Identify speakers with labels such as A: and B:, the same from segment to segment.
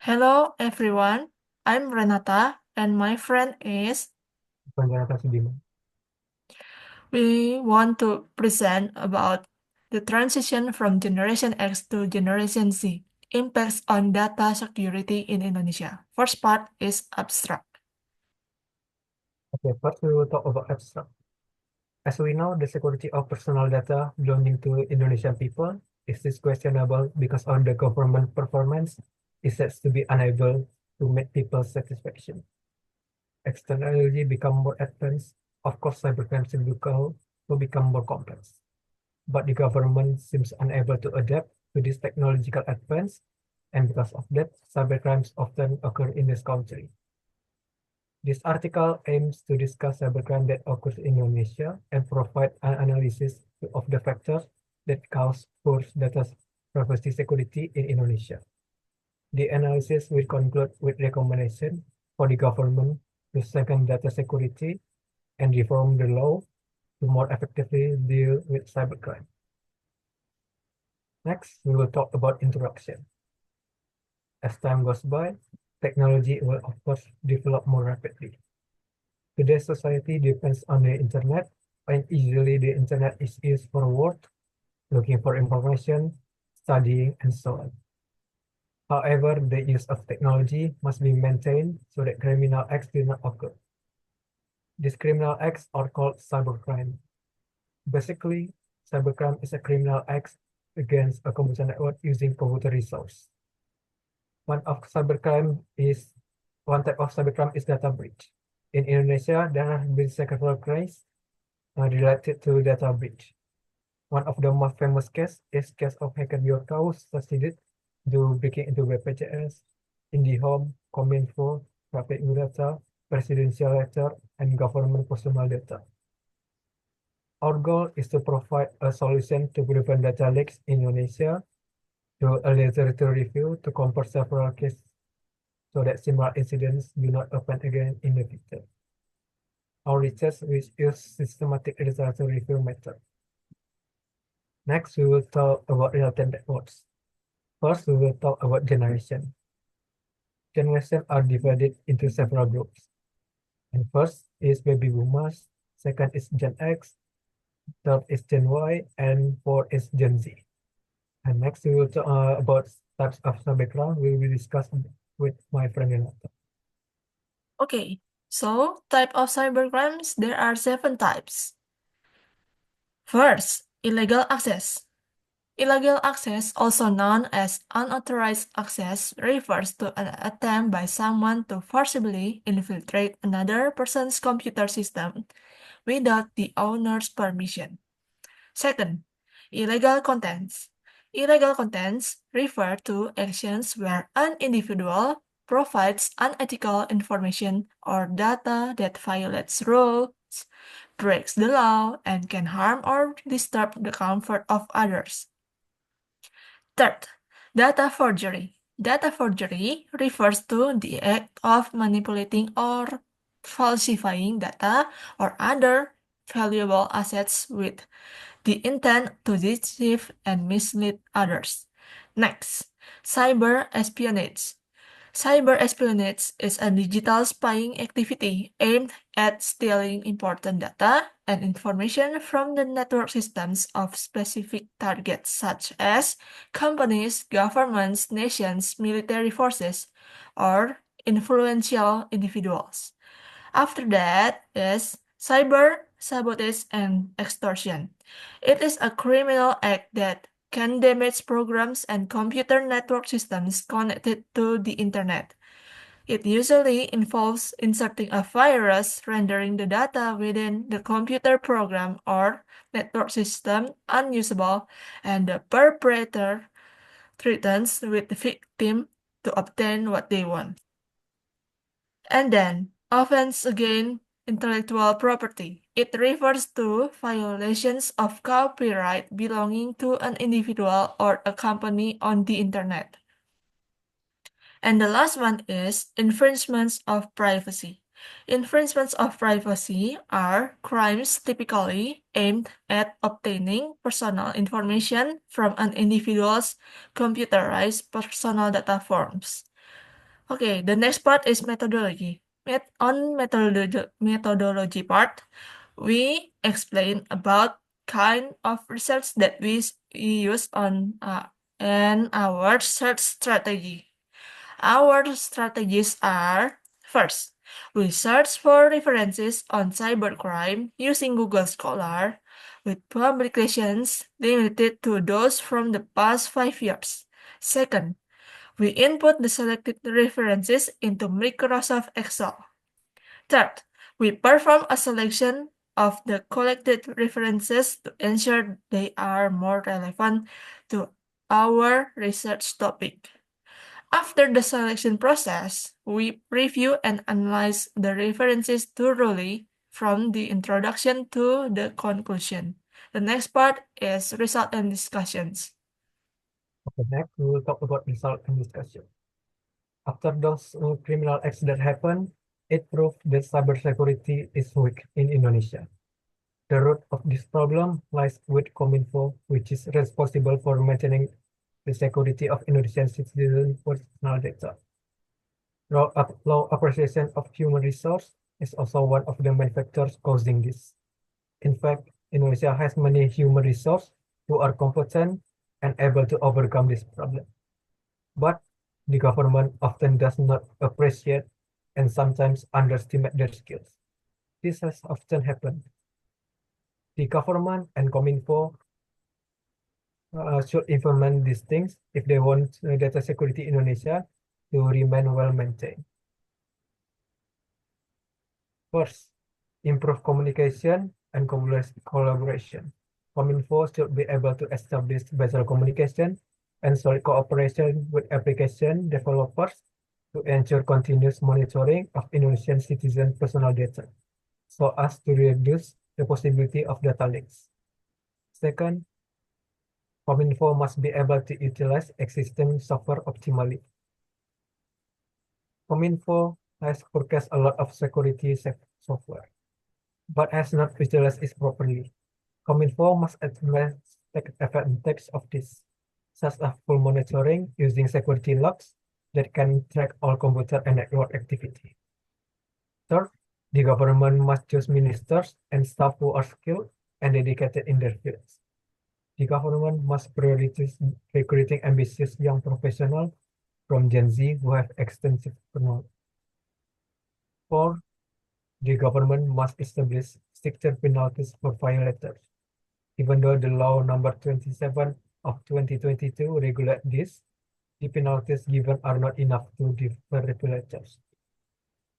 A: Hello everyone, I'm Renata and my friend is.
B: Panjarata Sudirman.
A: We want to present about the transition from Generation X to Generation Z, impacts on data security in Indonesia. First part is abstract.
B: Okay, first we will talk about abstract. As we know, the security of personal data belonging to Indonesian people is questionable because of the government performance is said to be unable to meet people's satisfaction. As technology become more advanced, of course, cybercrime will become more complex. But the government seems unable to adapt to this technological advance, and because of that, cybercrimes often occur in this country. This article aims to discuss cybercrime that occurs in Indonesia and provide an analysis of the factors that cause poor data privacy security in Indonesia. The analysis will conclude with recommendations for the government to strengthen data security and reform the law to more effectively deal with cybercrime. Next, we will talk about introduction. As time goes by, technology will of course develop more rapidly. Today's society depends on the internet, and easily the internet is used for work, looking for information, studying, and so on. However, the use of technology must be maintained so that criminal acts do not occur. These criminal acts are called cybercrime. Basically, cybercrime is a criminal act against a computer network using computer resource. One of cybercrime is One type of cybercrime is data breach. In Indonesia, there have been several crimes related to data breach. One of the most famous cases is case of hacker Bjorkau succeeded to breaking into BPJS, IndiHome, Kominfo, KPU data, presidential letter, and government personal data. Our goal is to provide a solution to prevent data leaks in Indonesia through a literature review to compare several cases so that similar incidents do not happen again in the future. Our research which use systematic literature review method. Next, we will talk about real-time networks. First, we will talk about generation. Generations are divided into several groups. And first is baby boomers, second is Gen X, third is Gen Y, and fourth is Gen Z. And next, we will talk about types of background. We will discuss with my friend Renata.
A: Okay, so type of cybercrimes, there are 7 types. First, illegal access. Illegal access, also known as unauthorized access, refers to an attempt by someone to forcibly infiltrate another person's computer system without the owner's permission. Second, illegal contents. Illegal contents refer to actions where an individual provides unethical information or data that violates rules, breaks the law, and can harm or disturb the comfort of others. Third, data forgery. Data forgery refers to the act of manipulating or falsifying data or other valuable assets with the intent to deceive and mislead others. Next, cyber espionage. Cyber espionage is a digital spying activity aimed at stealing important data and information from the network systems of specific targets such as companies, governments, nations, military forces, or influential individuals. After that is cyber sabotage and extortion. It is a criminal act that can damage programs and computer network systems connected to the internet. It usually involves inserting a virus, rendering the data within the computer program or network system unusable, and the perpetrator threatens with the victim to obtain what they want. And then, offense against intellectual property. It refers to violations of copyright belonging to an individual or a company on the internet. And the last one is infringements of privacy. Infringements of privacy are crimes typically aimed at obtaining personal information from an individual's computerized personal data forms. Okay, the next part is methodology. On methodology part, we explain about kind of research that we use on and our search strategy. Our strategies are: first, we search for references on cybercrime using Google Scholar with publications limited to those from the past 5 years. Second, we input the selected references into Microsoft Excel. Third, we perform a selection of the collected references to ensure they are more relevant to our research topic. After the selection process, we review and analyze the references thoroughly from the introduction to the conclusion. The next part is result and discussions.
B: Okay, next we will talk about result and discussion. After those criminal acts that happened, it proved that cybersecurity is weak in Indonesia. The root of this problem lies with Kominfo, which is responsible for maintaining the security of Indonesian citizens' personal data. Low appreciation of human resource is also one of the main factors causing this. In fact, Indonesia has many human resources who are competent and able to overcome this problem. But the government often does not appreciate and sometimes underestimate their skills. This has often happened. The government and Kominfo should implement these things if they want data security in Indonesia to remain well maintained. First, improve communication and collaboration. Kominfo should be able to establish better communication and solid cooperation with application developers to ensure continuous monitoring of Indonesian citizen personal data, so as to reduce the possibility of data leaks. Second, Kominfo must be able to utilize existing software optimally. Kominfo has purchased a lot of security software, but has not utilized it properly. Kominfo must take advantage of this, such as full monitoring using security logs that can track all computer and network activity. Third, the government must choose ministers and staff who are skilled and dedicated in their fields. The government must prioritize recruiting ambitious young professionals from Gen Z who have extensive knowledge. Four, the government must establish stricter penalties for violators. Even though the law number 27 of 2022 regulate this, the penalties given are not enough to deter regulators.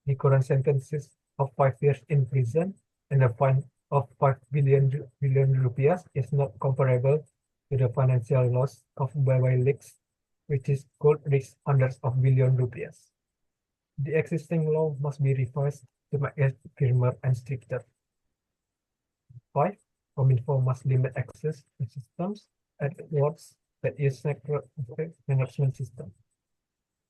B: The current sentences of 5 years in prison and a fine of 5 billion rupiah is not comparable to the financial loss of Huawei leaks, which is could reach hundreds of billion rupiah. The existing law must be revised to make it firmer and stricter. 5. Kominfo must limit access to systems and networks that use network management system.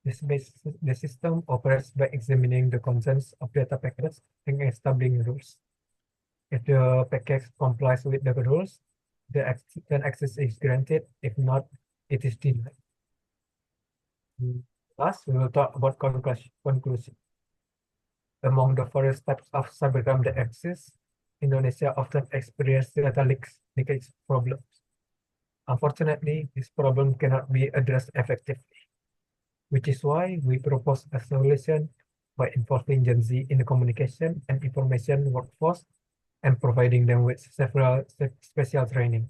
B: The system operates by examining the contents of data packets and establishing rules. If the packet complies with the rules, then access is granted. If not, it is denied. Last, we will talk about conclusion. Among the various types of cybercrime that exist, Indonesia often experiences data leakage problems. Unfortunately, this problem cannot be addressed effectively, which is why we propose a solution by involving Gen Z in the communication and information workforce and providing them with several special training.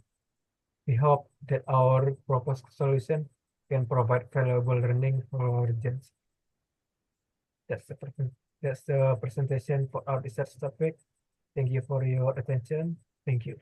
B: We hope that our proposed solution can provide valuable learning for Gen Z. That's the presentation for our research topic. Thank you for your attention. Thank you.